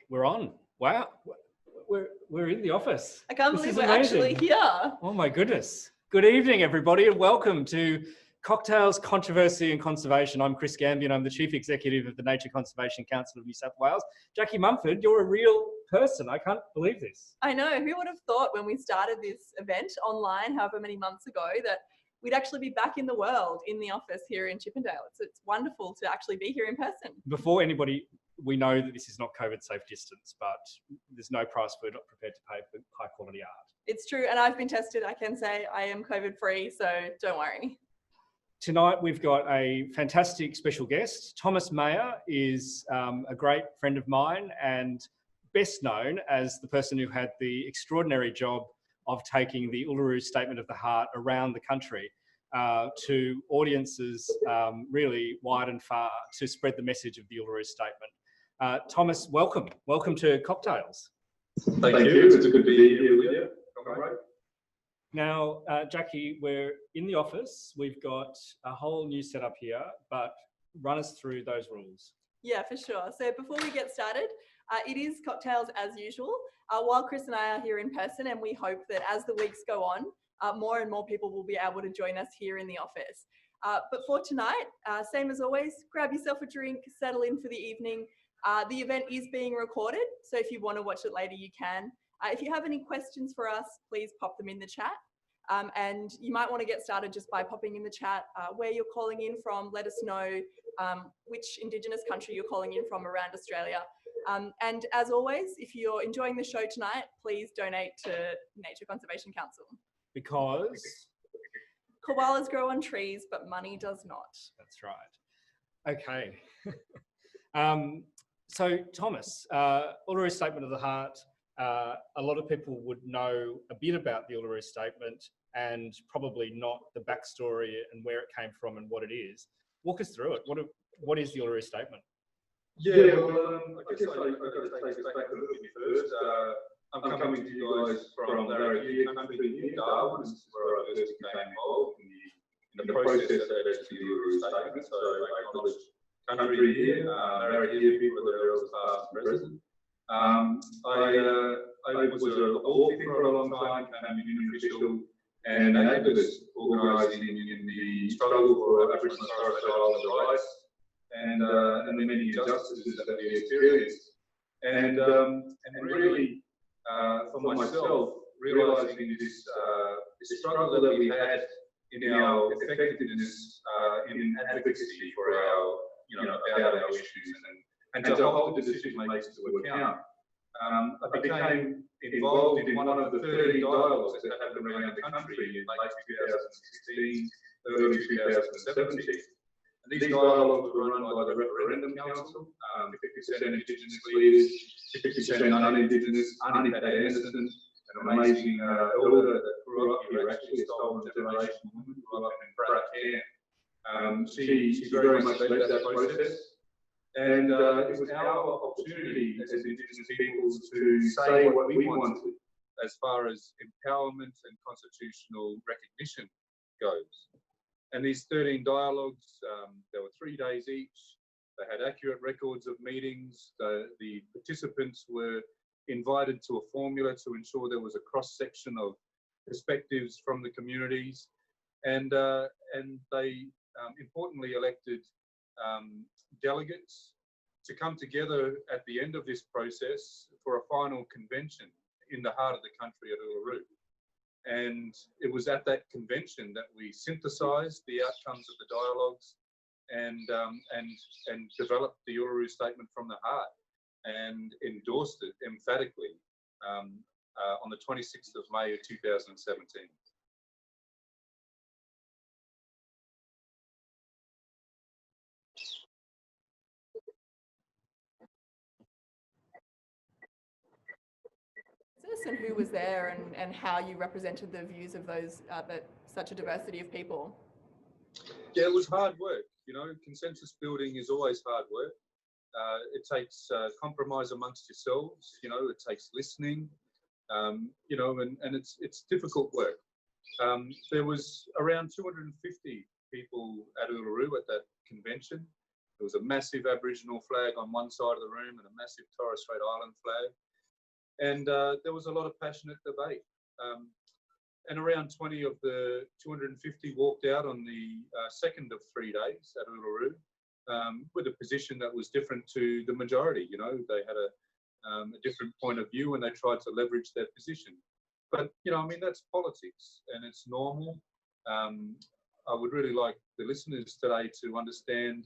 We're on. Wow. We're in the office. I can't believe we're actually here. Oh my goodness. Good evening, everybody, and welcome to Cocktails, Controversy and Conservation. I'm Chris Gambian. I'm the Chief Executive of the Nature Conservation Council of New South Wales. Jackie Mumford, you're a real person. I can't believe this. I know. Who would have thought when we started this event online, however many months ago, that we'd actually be back in the world, in the office here in Chippendale. It's wonderful to actually be here in person. Before anybody, we know that this is not COVID safe distance, but there's no price we're not prepared to pay for high quality art. It's true. And I've been tested. I can say I am COVID free, so don't worry. Tonight, we've got a fantastic special guest. Thomas Mayer is a great friend of mine and best known as the person who had the extraordinary job of taking the Uluru Statement of the Heart around the country to audiences really wide and far to spread the message of the Uluru Statement. Thomas, welcome. Welcome to Cocktails. Thank you. It's good to be here with you. Now, Jackie, we're in the office. We've got a whole new setup here, but run us through those rules. Yeah, for sure. So before we get started, it is Cocktails as usual, while Chris and I are here in person, and we hope that as the weeks go on, more and more people will be able to join us here in the office. But for tonight, same as always, grab yourself a drink, settle in for the evening. The event is being recorded, so if you want to watch it later, you can. If you have any questions for us, please pop them in the chat. And you might want to get started just by popping in the chat where you're calling in from. Let us know which Indigenous country you're calling in from around Australia. And as always, if you're enjoying the show tonight, please donate to Nature Conservation Council. Because? Koalas grow on trees, but money does not. That's right. Okay. So, Thomas, Uluru Statement of the Heart. A lot of people would know a bit about the Uluru Statement and probably not the backstory and where it came from and what it is. Walk us through it. What is the Uluru Statement? Yeah, well, I guess I've got to take us back a little bit first. I'm coming to you guys from Larrakia country in Darwin. This is where I first became involved in the process that led to the Uluru Statement. So I acknowledge country here, Larrakia people that are also past and present. I was an author for a long time, became a union official and an activist organising in the struggle for Aboriginal and Torres Strait Islander rights and the many injustices that we experienced. And really, for myself, realising this struggle that we had in our effectiveness in advocacy for our, about our issues and to hold the decision makers to account. I became involved in one of the 13 dialogues that happened around the country in late 2016, early 2017. And these dialogues were run by the Referendum Council, 50% Indigenous leaders, 50% non-Indigenous, Auntie Pat Anderson, an amazing elder that grew up here, actually a stolen generation woman, grew up in Bracken. She very much led that process. And it was our opportunity as Indigenous peoples to say what we wanted as far as empowerment and constitutional recognition goes. And these 13 dialogues, there were 3 days each. They had accurate records of meetings. The participants were invited to a formula to ensure there was a cross-section of perspectives from the communities. And they importantly elected delegates to come together at the end of this process for a final convention in the heart of the country at Uluru. And it was at that convention that we synthesised the outcomes of the dialogues and developed the Uluru Statement from the Heart and endorsed it emphatically on the 26th of May of 2017. And who was there and how you represented the views of those, such a diversity of people? Yeah, it was hard work. Consensus building is always hard work. It takes compromise amongst yourselves. It takes listening. And it's difficult work. There was around 250 people at Uluru at that convention. There was a massive Aboriginal flag on one side of the room and a massive Torres Strait Island flag. And there was a lot of passionate debate. And around 20 of the 250 walked out on the second of 3 days at Uluru with a position that was different to the majority. You know, they had a different point of view and they tried to leverage their position. But, you know, I mean, that's politics and it's normal. I would really like the listeners today to understand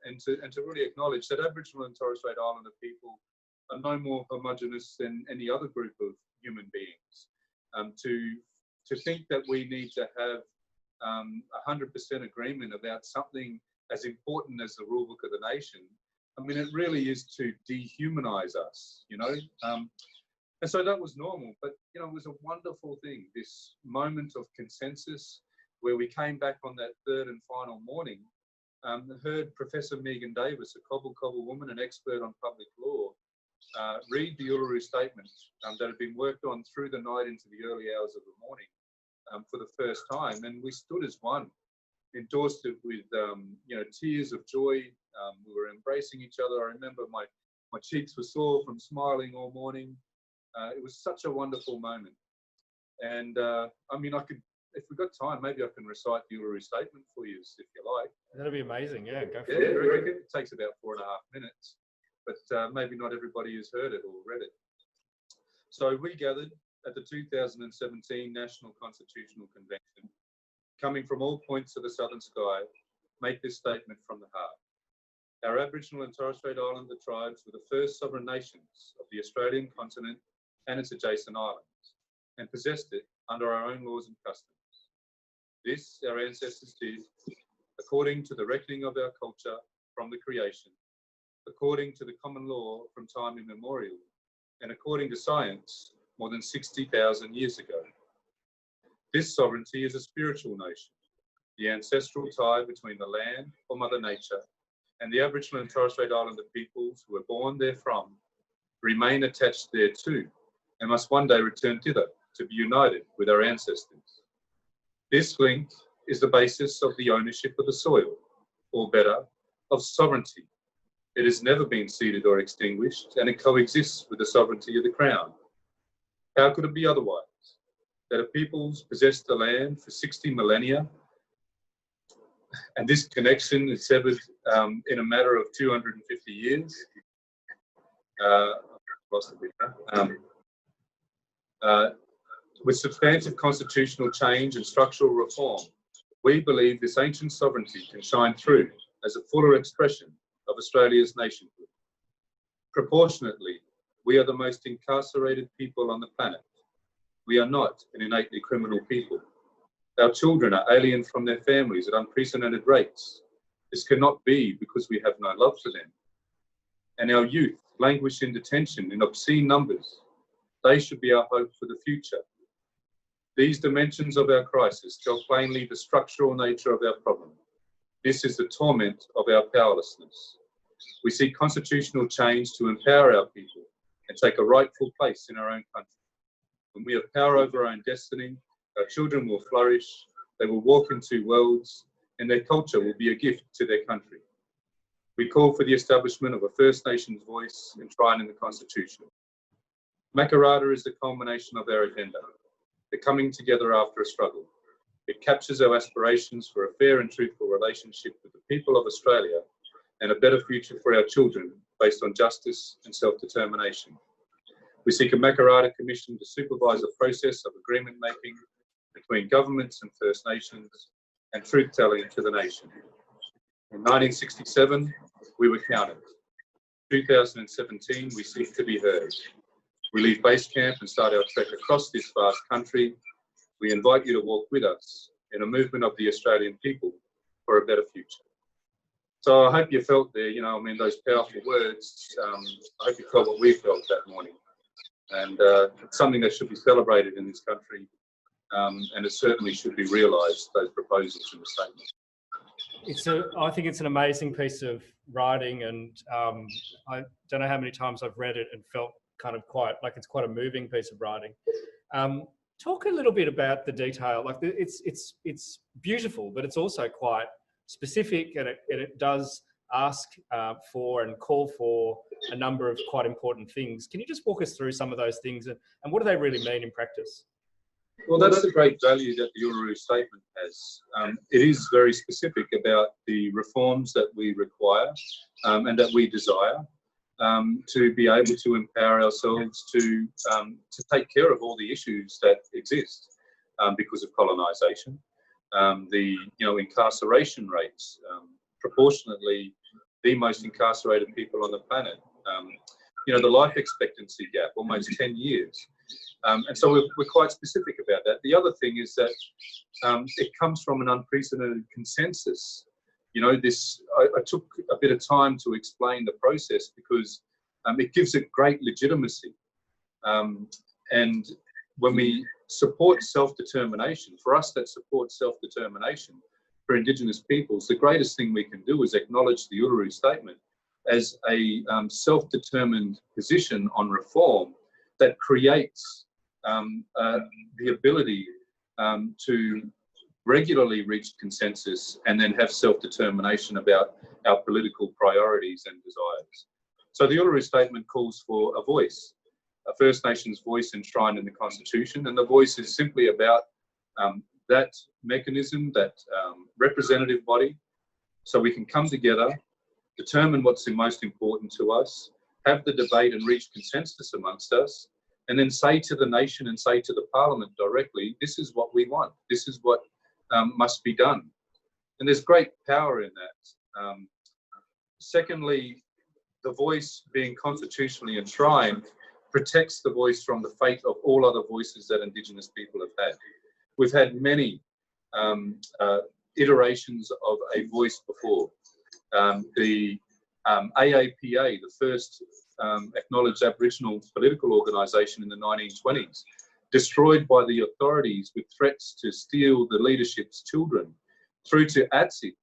and to really acknowledge that Aboriginal and Torres Strait Islander people are no more homogenous than any other group of human beings. To think that we need to have 100% agreement about something as important as the rule book of the nation, I mean, it really is to dehumanize us, you know. And so that was normal, but, you know, it was a wonderful thing, this moment of consensus where we came back on that third and final morning, heard Professor Megan Davis, a Cobble woman, an expert on public law, read the Uluru Statement that had been worked on through the night into the early hours of the morning for the first time. And we stood as one, endorsed it with, you know, tears of joy. We were embracing each other. I remember my cheeks were sore from smiling all morning. It was such a wonderful moment. And I mean, if we've got time, maybe I can recite the Uluru Statement for you, if you like. That'd be amazing. Yeah, go for it. it. It takes about 4.5 minutes, but maybe not everybody has heard it or read it. So we gathered at the 2017 National Constitutional Convention, coming from all points of the southern sky, make this statement from the heart. Our Aboriginal and Torres Strait Islander tribes were the first sovereign nations of the Australian continent and its adjacent islands, and possessed it under our own laws and customs. This our ancestors did according to the reckoning of our culture from the creation, according to the common law from time immemorial, and according to science more than 60,000 years ago. This sovereignty is a spiritual notion, the ancestral tie between the land or Mother Nature and the Aboriginal and Torres Strait Islander peoples who were born therefrom, remain attached thereto, and must one day return thither to be united with our ancestors. This link is the basis of the ownership of the soil, or better, of sovereignty. It has never been ceded or extinguished, and it coexists with the sovereignty of the Crown. How could it be otherwise? That a peoples possessed the land for 60 millennia, and this connection is severed in a matter of 250 years. Lost a bit now. With substantive constitutional change and structural reform, we believe this ancient sovereignty can shine through as a fuller expression of Australia's nationhood. Proportionately, we are the most incarcerated people on the planet. We are not an innately criminal people. Our children are alien from their families at unprecedented rates. This cannot be because we have no love for them. And our youth languish in detention in obscene numbers. They should be our hope for the future. These dimensions of our crisis tell plainly the structural nature of our problem. This is the torment of our powerlessness. We seek constitutional change to empower our people and take a rightful place in our own country. When we have power over our own destiny, our children will flourish, they will walk in two worlds, and their culture will be a gift to their country. We call for the establishment of a First Nations voice enshrined in the Constitution. Makarrata is the culmination of our agenda, the coming together after a struggle. It captures our aspirations for a fair and truthful relationship with the people of Australia and a better future for our children based on justice and self-determination. We seek a Makarrata Commission to supervise a process of agreement making between governments and First Nations and truth-telling to the nation. In 1967, we were counted. In 2017, we seek to be heard. We leave base camp and start our trek across this vast country. We invite you to walk with us in a movement of the Australian people for a better future. So I hope you felt there, you know, I mean, those powerful words. I hope you felt what we felt that morning. And it's something that should be celebrated in this country. And it certainly should be realised, those proposals in the statement. I think it's an amazing piece of writing, and I don't know how many times I've read it and felt kind of it's quite a moving piece of writing. Talk a little bit about the detail. Like it's beautiful, but it's also quite specific, and it does ask for and call for a number of quite important things. Can you just walk us through some of those things and what do they really mean in practice? Well, that's the great value that the Uluru Statement has. It is very specific about the reforms that we require and that we desire to be able to empower ourselves to take care of all the issues that exist because of colonisation. The incarceration rates, proportionately the most incarcerated people on the planet. The life expectancy gap, almost 10 years. And so we're quite specific about that. The other thing is that it comes from an unprecedented consensus. I took a bit of time to explain the process because it gives it great legitimacy. And when we support self-determination, for us that supports self-determination for Indigenous peoples, the greatest thing we can do is acknowledge the Uluru Statement as a self-determined position on reform that creates the ability to regularly reach consensus and then have self-determination about our political priorities and desires. So the Uluru Statement calls for a voice, a First Nations voice enshrined in the Constitution, and the voice is simply about that mechanism, that representative body, so we can come together, determine what's the most important to us, have the debate and reach consensus amongst us, and then say to the nation and say to the Parliament directly, this is what we want, this is what must be done. And there's great power in that. Secondly, the voice being constitutionally enshrined protects the voice from the fate of all other voices that Indigenous people have had. We've had many iterations of a voice before. The AAPA, the first acknowledged Aboriginal political organisation in the 1920s, destroyed by the authorities with threats to steal the leadership's children, through to ATSIC,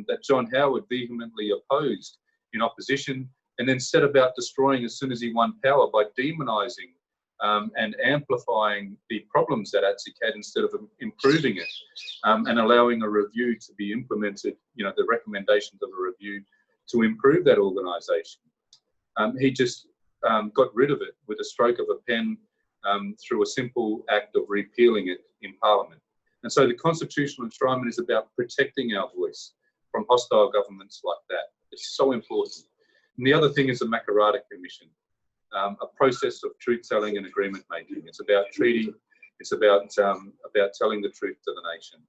that John Howard vehemently opposed in opposition, and then set about destroying as soon as he won power by demonising and amplifying the problems that ATSIC had instead of improving it, and allowing a review to be implemented, the recommendations of a review to improve that organisation. He just got rid of it with a stroke of a pen through a simple act of repealing it in Parliament. And so the constitutional enshrinement is about protecting our voice from hostile governments like that. It's so important. And the other thing is the Makarrata Commission, a process of truth-telling and agreement-making. It's about treaty. It's about telling the truth to the nation.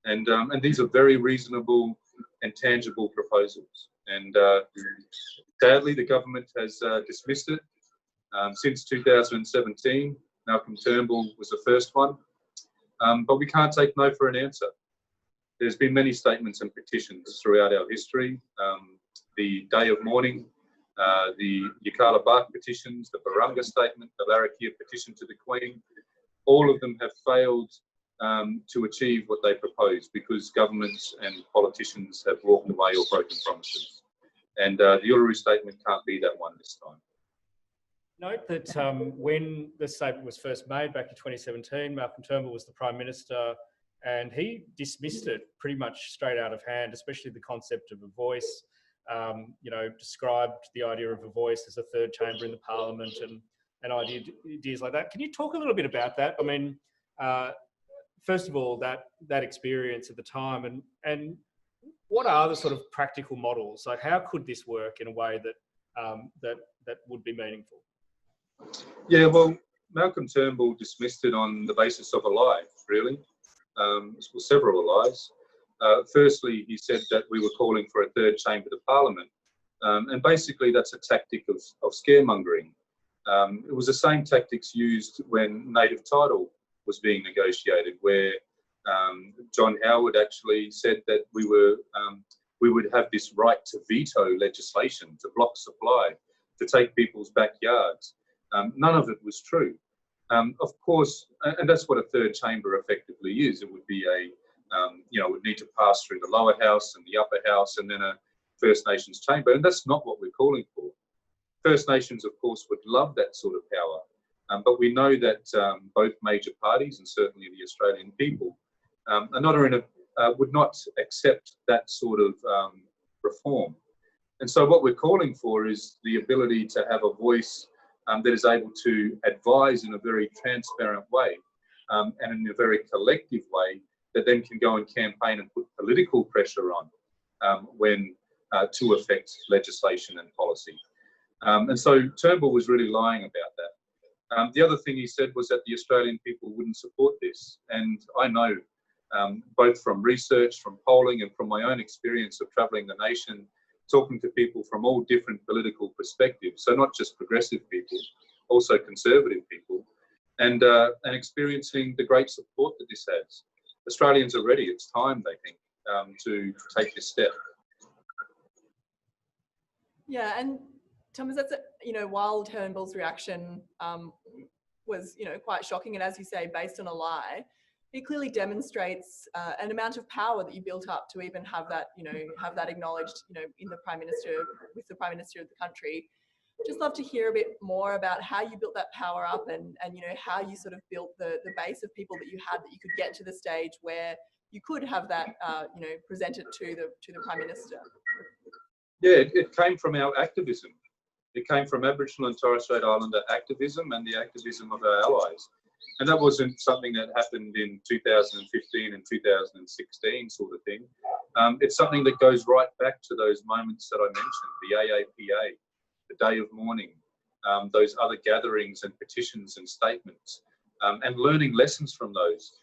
And these are very reasonable and tangible proposals. And sadly, the government has dismissed it. Since 2017, Malcolm Turnbull was the first one. But we can't take no for an answer. There's been many statements and petitions throughout our history. The Day of Mourning, the Yirrkala Bark petitions, the Barunga Statement, the Larrakia petition to the Queen, all of them have failed to achieve what they proposed because governments and politicians have walked away or broken promises. And the Uluru Statement can't be that one this time. Note that when the statement was first made back in 2017, Malcolm Turnbull was the Prime Minister and he dismissed it pretty much straight out of hand, especially the concept of a voice, described the idea of a voice as a third chamber in the Parliament and ideas like that. Can you talk a little bit about that? I mean, first of all, that experience at the time and what are the sort of practical models? Like how could this work in a way that would be meaningful? Yeah, well, Malcolm Turnbull dismissed it on the basis of a lie, really. Well, several lies. Firstly, he said that we were calling for a third chamber to Parliament. And basically, that's a tactic of scaremongering. It was the same tactics used when native title was being negotiated, where John Howard actually said that we would have this right to veto legislation, to block supply, to take people's backyards. None of it was true. Of course, and that's what a third chamber effectively is. It would be would need to pass through the lower house and the upper house and then a First Nations chamber. And that's not what we're calling for. First Nations, of course, would love that sort of power. But we know that both major parties and certainly the Australian people would not accept that sort of reform. And so what we're calling for is the ability to have a voice that is able to advise in a very transparent way and in a very collective way that then can go and campaign and put political pressure on when to affect legislation and policy. And so Turnbull was really lying about that. The other thing he said was that the Australian people wouldn't support this. And I know, both from research, from polling, and from my own experience of travelling the nation, talking to people from all different political perspectives, so not just progressive people, also conservative people, and experiencing the great support that this has. Australians are ready. It's time, they think, to take this step. Yeah, and Thomas, that's while Turnbull's reaction was quite shocking, and as you say, based on a lie, it clearly demonstrates an amount of power that you built up to even have that have that acknowledged in the Prime Minister, with the Prime Minister of the country. Just love to hear a bit more about how you built that power up, and how you sort of built the base of people that you had, that you could get to the stage where you could have that presented to the Prime Minister. Yeah, it came from our activism. It came from Aboriginal and Torres Strait Islander activism and the activism of our allies. And that wasn't something that happened in 2015 and 2016 sort of thing. It's something that goes right back to those moments that I mentioned, the AAPA, the Day of Mourning, those other gatherings and petitions and statements, and learning lessons from those.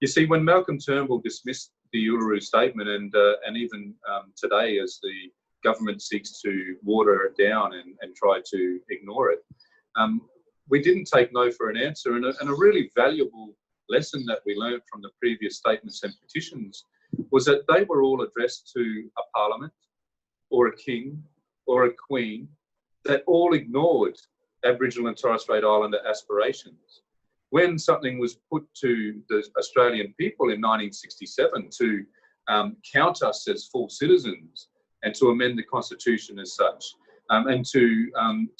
You see, when Malcolm Turnbull dismissed the Uluru Statement, and even today as the government seeks to water it down and try to ignore it, we didn't take no for an answer. And a really valuable lesson that we learned from the previous statements and petitions was that they were all addressed to a parliament or a king or a queen that all ignored Aboriginal and Torres Strait Islander aspirations. When something was put to the Australian people in 1967 to count us as full citizens and to amend the Constitution as such, and to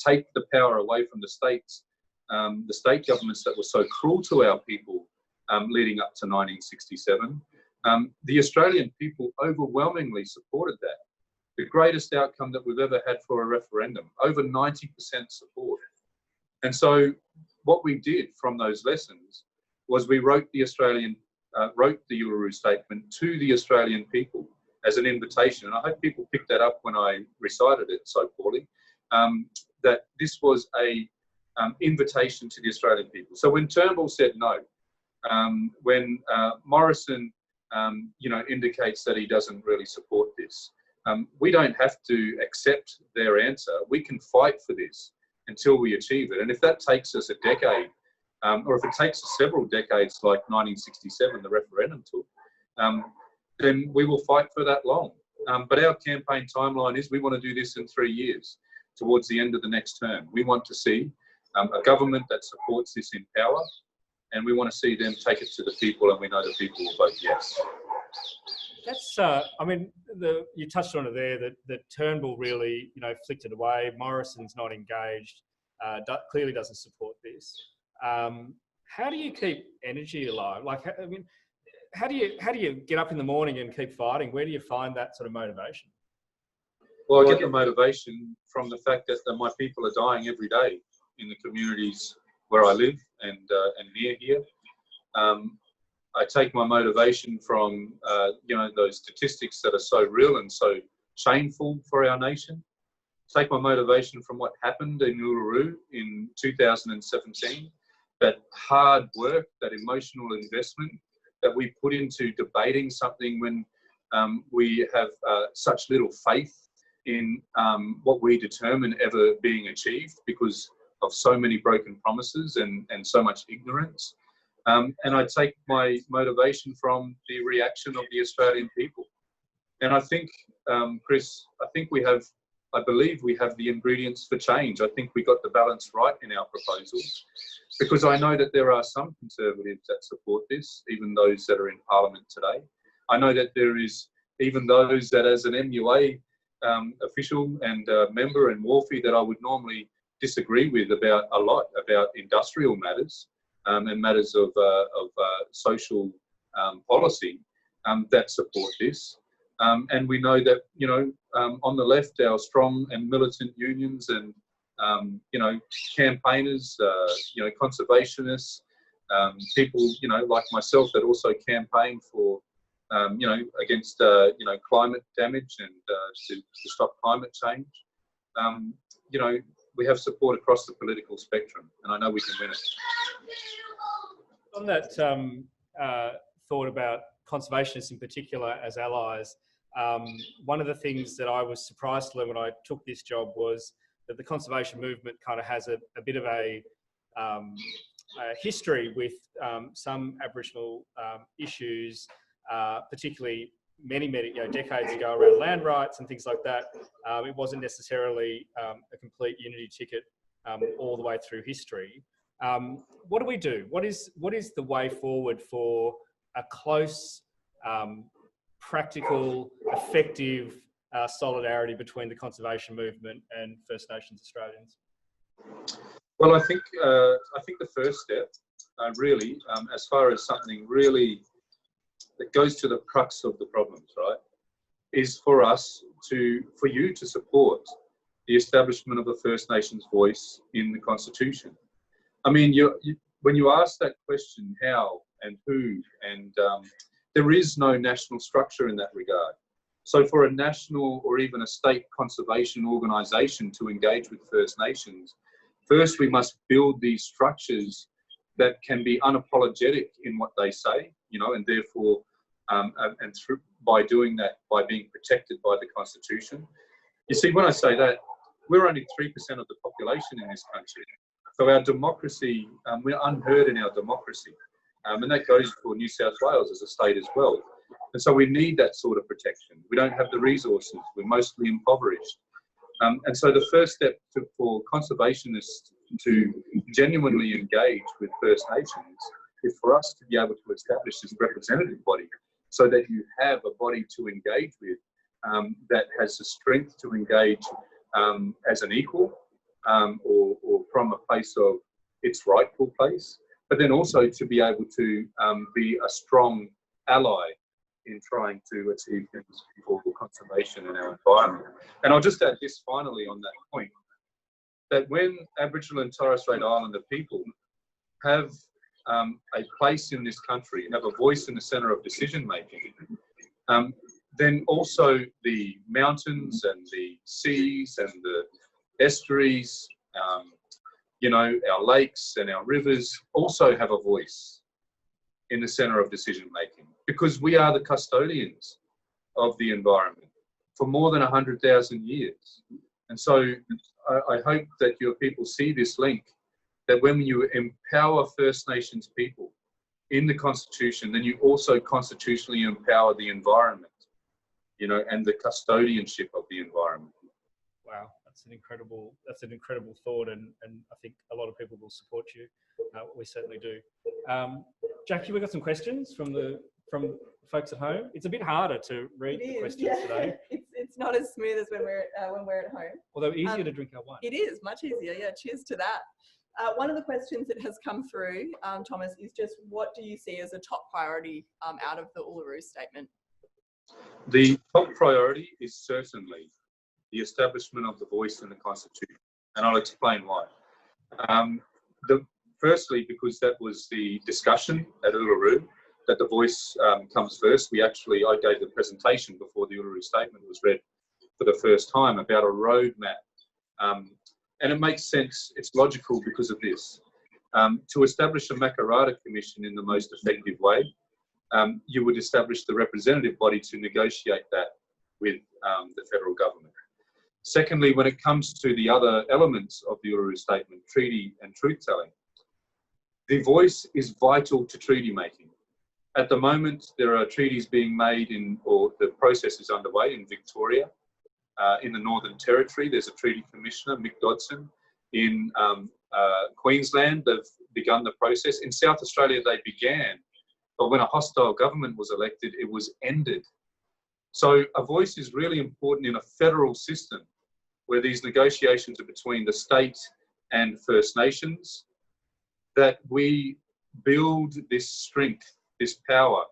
take the power away from the state governments that were so cruel to our people leading up to 1967, the Australian people overwhelmingly supported that. The greatest outcome that we've ever had for a referendum, over 90% support. And so what we did from those lessons was we wrote the Uluru Statement to the Australian people as an invitation. And I hope people picked that up when I recited it so poorly, that this was a invitation to the Australian people. So when Turnbull said no, when Morrison, indicates that he doesn't really support this, we don't have to accept their answer. We can fight for this until we achieve it. And if that takes us a decade, or if it takes us several decades like 1967, the referendum took, then we will fight for that long. But our campaign timeline is we want to do this in 3 years, towards the end of the next term. We want to see a government that supports this in power, and we want to see them take it to the people, and we know the people will vote yes. That's, you touched on it there, that Turnbull really, flicked it away. Morrison's not engaged, clearly doesn't support this. How do you keep energy alive? How do you get up in the morning and keep fighting? Where do you find that sort of motivation? Well, I get the motivation from the fact that my people are dying every day in the communities where I live and near here. I take my motivation from, those statistics that are so real and so shameful for our nation. Take my motivation from what happened in Uluru in 2017, that hard work, that emotional investment that we put into debating something when we have such little faith in what we determine ever being achieved because of so many broken promises and so much ignorance. And I take my motivation from the reaction of the Australian people. And I think, Chris, I believe we have the ingredients for change. I think we got the balance right in our proposals, because I know that there are some Conservatives that support this, even those that are in Parliament today. I know that there is even those that, as an MUA official and member in Wharfie, that I would normally disagree with about a lot, about industrial matters and matters of social policy that support this. And we know that, you know, on the left, our strong and militant unions and, you know, campaigners, you know, conservationists, people, you know, like myself that also campaign for, you know, against, you know, climate damage and to stop climate change. You know, we have support across the political spectrum, and I know we can win it. On that thought about conservationists in particular as allies, one of the things that I was surprised to learn when I took this job was that the conservation movement kind of has a bit of a history with some Aboriginal issues, particularly many you know, decades ago around land rights and things like that. It wasn't necessarily a complete unity ticket all the way through history. What do we do? What is the way forward for a close, practical, effective solidarity between the conservation movement and First Nations Australians? Well, I think the first step, really, as far as something really that goes to the crux of the problems, right, is for you to support the establishment of the First Nations voice in the Constitution. I mean, when you ask that question, how and who, and there is no national structure in that regard. So for a national or even a state conservation organisation to engage with First Nations, first we must build these structures that can be unapologetic in what they say, you know, and therefore, by doing that, by being protected by the Constitution. You see, when I say that, we're only 3% of the population in this country. So our democracy, we're unheard in our democracy. And that goes for New South Wales as a state as well. And so we need that sort of protection. We don't have the resources. We're mostly impoverished. And so the first step for conservationists to genuinely engage with First Nations is for us to be able to establish this representative body so that you have a body to engage with that has the strength to engage as an equal or from a place of its rightful place, but then also to be able to be a strong ally in trying to achieve things for conservation in our environment. And I'll just add this finally on that point, that when Aboriginal and Torres Strait Islander people have a place in this country, have a voice in the centre of decision making, then also the mountains and the seas and the estuaries, you know, our lakes and our rivers also have a voice in the centre of decision making, because we are the custodians of the environment for more than 100,000 years. And so I hope that your people see this link, that when you empower First Nations people in the Constitution, then you also constitutionally empower the environment, you know, and the custodianship of the environment. Wow, that's an incredible thought, and I think a lot of people will support you. We certainly do. Jackie, we've got some questions from folks at home. It's a bit harder to read the questions today. It's not as smooth as when we're at home. Although easier to drink our wine. It is much easier. Yeah, cheers to that. One of the questions that has come through, Thomas, is just what do you see as a top priority out of the Uluru Statement? The top priority is certainly the establishment of the voice in the Constitution, and I'll explain why. Firstly, because that was the discussion at Uluru, that the voice comes first. I gave the presentation before the Uluru Statement was read for the first time about a roadmap. And it makes sense, it's logical because of this. To establish a Makarrata Commission in the most effective way, you would establish the representative body to negotiate that with the federal government. Secondly, when it comes to the other elements of the Uluru Statement, treaty and truth-telling, the voice is vital to treaty making. At the moment, there are treaties being made or the process is underway in Victoria. In the Northern Territory, there's a treaty commissioner, Mick Dodson. In Queensland, they've begun the process. In South Australia, they began, but when a hostile government was elected, it was ended. So a voice is really important in a federal system where these negotiations are between the state and First Nations, that we build this strength, this power,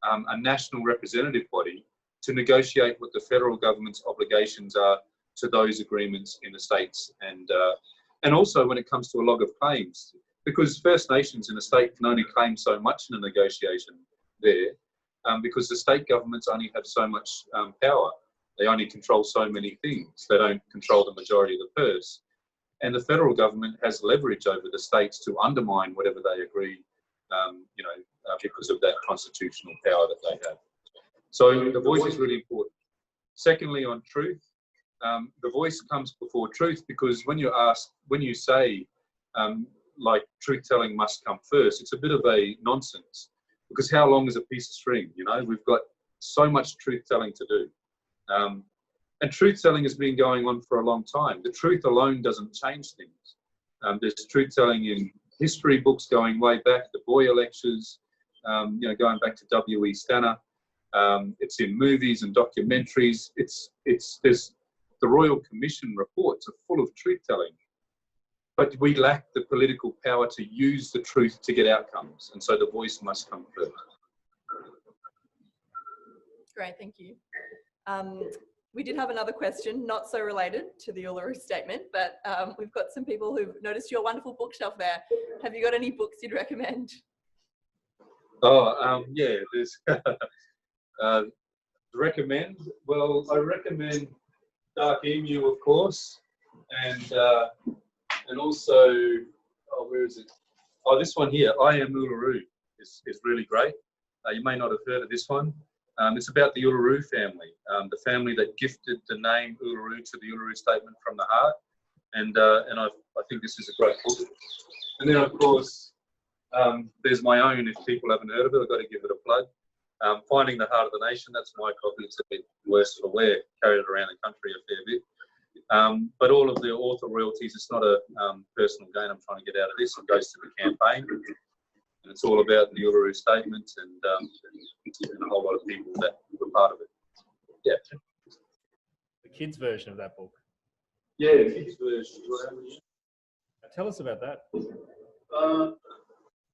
a national representative body to negotiate what the federal government's obligations are to those agreements in the states, and also when it comes to a log of claims, because First Nations in a state can only claim so much in a negotiation there, because the state governments only have so much power. They only control so many things. They don't control the majority of the purse. And the federal government has leverage over the states to undermine whatever they agree, because of that constitutional power that they have. So the voice is really important. Secondly, on truth, the voice comes before truth, because when you say, like, truth-telling must come first, it's a bit of a nonsense, because how long is a piece of string? We've got so much truth-telling to do. And truth-telling has been going on for a long time. The truth alone doesn't change things. There's truth-telling in history books going way back, the Boyer lectures, going back to W.E. Stanner. It's in movies and documentaries. There's the Royal Commission reports are full of truth-telling, but we lack the political power to use the truth to get outcomes, and so the voice must come first. Great, thank you. We did have another question, not so related to the Uluru Statement, but we've got some people who've noticed your wonderful bookshelf there. Have you got any books you'd recommend? Oh, yeah, there's recommend. Well, I recommend Dark Emu, of course, and also, oh, where is it? Oh, this one here, I Am Uluru, is really great. You may not have heard of this one. It's about the Uluru family, the family that gifted the name Uluru to the Uluru Statement from the heart, and I think this is a great book. And then, of course, there's my own. If people haven't heard of it, I've got to give it a plug. Finding the Heart of the Nation. That's my copy. It's a bit worse for wear, carried around the country a fair bit. But all of the author royalties, it's not a personal gain I'm trying to get out of this. It goes to the campaign. And it's all about the Uluru Statement and a whole lot of people that were part of it. Yeah. The kids' version of that book. Yeah, the kids' version. Tell us about that.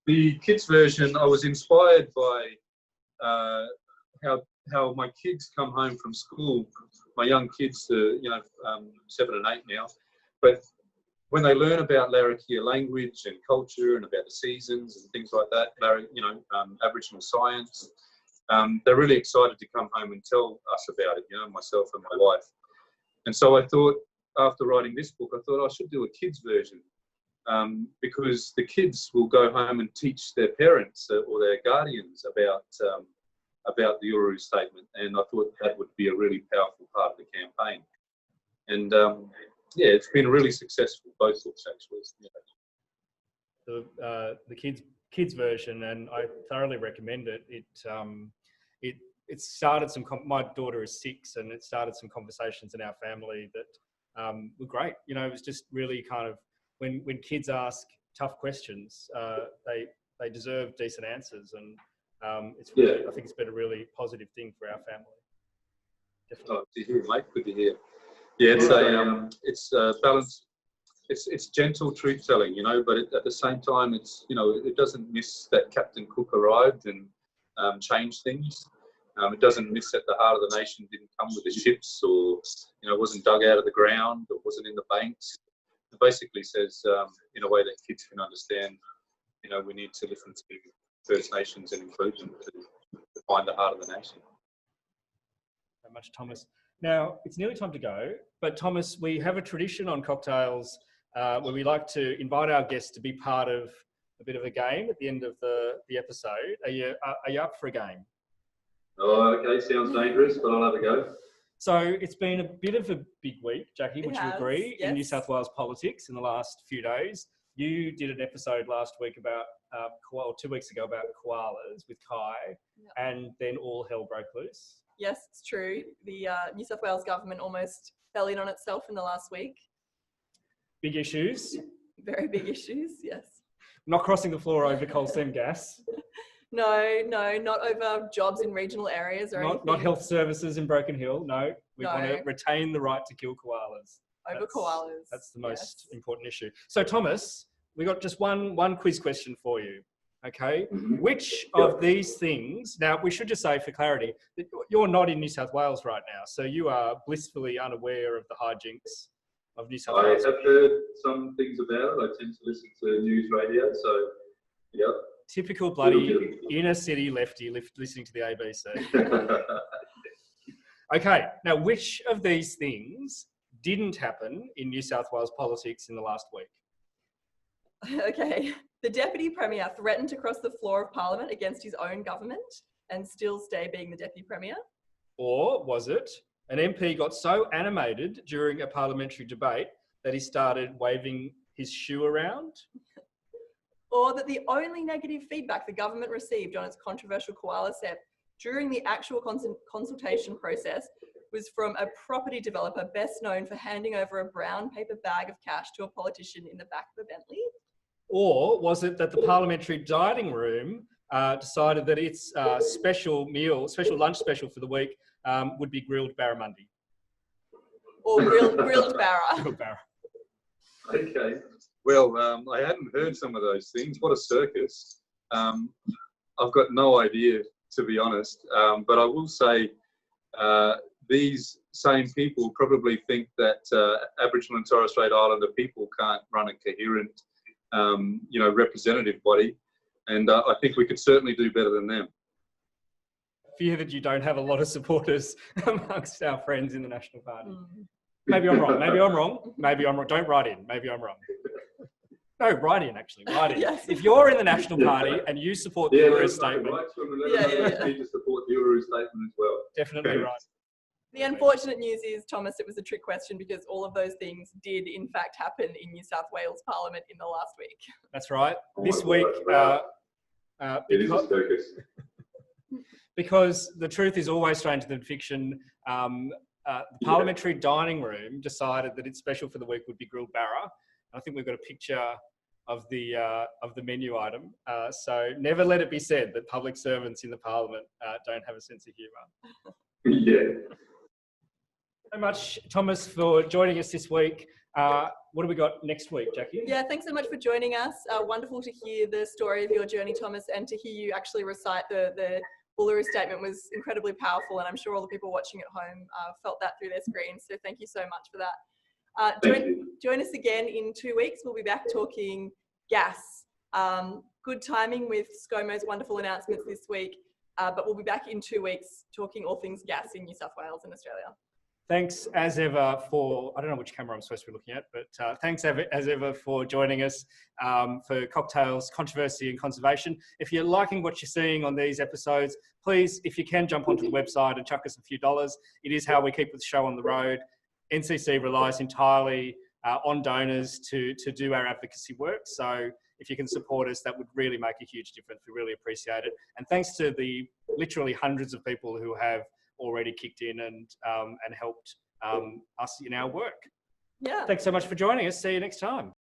The kids' version, I was inspired by how my kids come home from school. My young kids are 7 and 8 now, but when they learn about Larrakia language and culture and about the seasons and things like that, Aboriginal science, they're really excited to come home and tell us about it, myself and my wife. And so I thought, after writing this book, I thought I should do a kids version, because the kids will go home and teach their parents or their guardians about the Uluru Statement. And I thought that would be a really powerful part of the campaign. And yeah, it's been really successful, both books actually. Yeah. The kids version, and I thoroughly recommend it. It started my daughter is 6, and it started some conversations in our family that were great. It was just really kind of when kids ask tough questions, they deserve decent answers, and it's really, I think it's been a really positive thing for our family. Definitely. Oh, to hear, mate. Good to hear. Yeah, it's a balance. It's gentle truth telling, but at the same time, it doesn't miss that Captain Cook arrived and changed things. It doesn't miss that the heart of the nation didn't come with the ships, or wasn't dug out of the ground, or wasn't in the banks. It basically says, in a way that kids can understand, we need to listen to First Nations and include them to find the heart of the nation. Very much, Thomas. Now, it's nearly time to go, but Thomas, we have a tradition on Cocktails where we like to invite our guests to be part of a bit of a game at the end of the episode. Are you up for a game? Oh, okay, sounds dangerous, but I'll have a go. So it's been a bit of a big week, Jackie, would you agree, yes, in New South Wales politics in the last few days. You did an episode last week about, 2 weeks ago, about koalas with Kai, and then all hell broke loose. Yes, it's true. The New South Wales government almost fell in on itself in the last week. Big issues. Very big issues, yes. Not crossing the floor over coal seam gas. No, not over jobs in regional areas or anything. Not health services in Broken Hill. No, we want to retain the right to kill koalas. Over koalas. That's the most important issue. So, Thomas, we got just one quiz question for you. Okay, which of these things, now we should just say for clarity, that you're not in New South Wales right now, so you are blissfully unaware of the hijinks of New South I Wales. have heard some things about it. I tend to listen to news radio, so yeah. Typical bloody inner city lefty listening to the ABC. Okay, now which of these things didn't happen in New South Wales politics in the last week? Okay. The Deputy Premier threatened to cross the floor of Parliament against his own government and still stay being the Deputy Premier. Or was it an MP got so animated during a parliamentary debate that he started waving his shoe around? Or that the only negative feedback the government received on its controversial koala step during the actual consultation process was from a property developer best known for handing over a brown paper bag of cash to a politician in the back of a Bentley? Or was it that the parliamentary dining room decided that its special lunch special for the week would be grilled barramundi? Or grilled barra? Grilled barra. Okay. Well, I hadn't heard some of those things. What a circus. I've got no idea, to be honest. But I will say these same people probably think that Aboriginal and Torres Strait Islander people can't run a coherent, representative body. And I think we could certainly do better than them. Fear that you don't have a lot of supporters amongst our friends in the National Party. Maybe I'm wrong. Maybe I'm wrong. Maybe I'm wrong. Don't write in. Maybe I'm wrong. No, write in, actually. Write in. Yes. If you're in the National Party and you support the Uluru Statement, need to support the Uluru Statement as well. definitely right. The unfortunate news is, Thomas, it was a trick question because all of those things did in fact happen in New South Wales Parliament in the last week. That's right. This my week, God, it is a circus. because the truth is always stranger than fiction, the parliamentary dining room decided that its special for the week would be grilled barra. I think we've got a picture of the menu item. So never let it be said that public servants in the Parliament don't have a sense of humour. Yeah. So much, Thomas, for joining us this week. What do we got next week, Jackie? Yeah, thanks so much for joining us. Wonderful to hear the story of your journey, Thomas, and to hear you actually recite the Uluru Statement was incredibly powerful, and I'm sure all the people watching at home felt that through their screens. So thank you so much for that. Join us again in 2 weeks. We'll be back talking gas. Good timing with ScoMo's wonderful announcements this week, but we'll be back in 2 weeks talking all things gas in New South Wales and Australia. Thanks as ever for, I don't know which camera I'm supposed to be looking at, but thanks as ever for joining us for Cocktails, Controversy and Conservation. If you're liking what you're seeing on these episodes, please, if you can, jump onto the website and chuck us a few dollars. It is how we keep the show on the road. NCC relies entirely on donors to do our advocacy work. So if you can support us, that would really make a huge difference. We really appreciate it. And thanks to the literally hundreds of people who have already kicked in and helped us in our work. Yeah. Thanks so much for joining us. See you next time.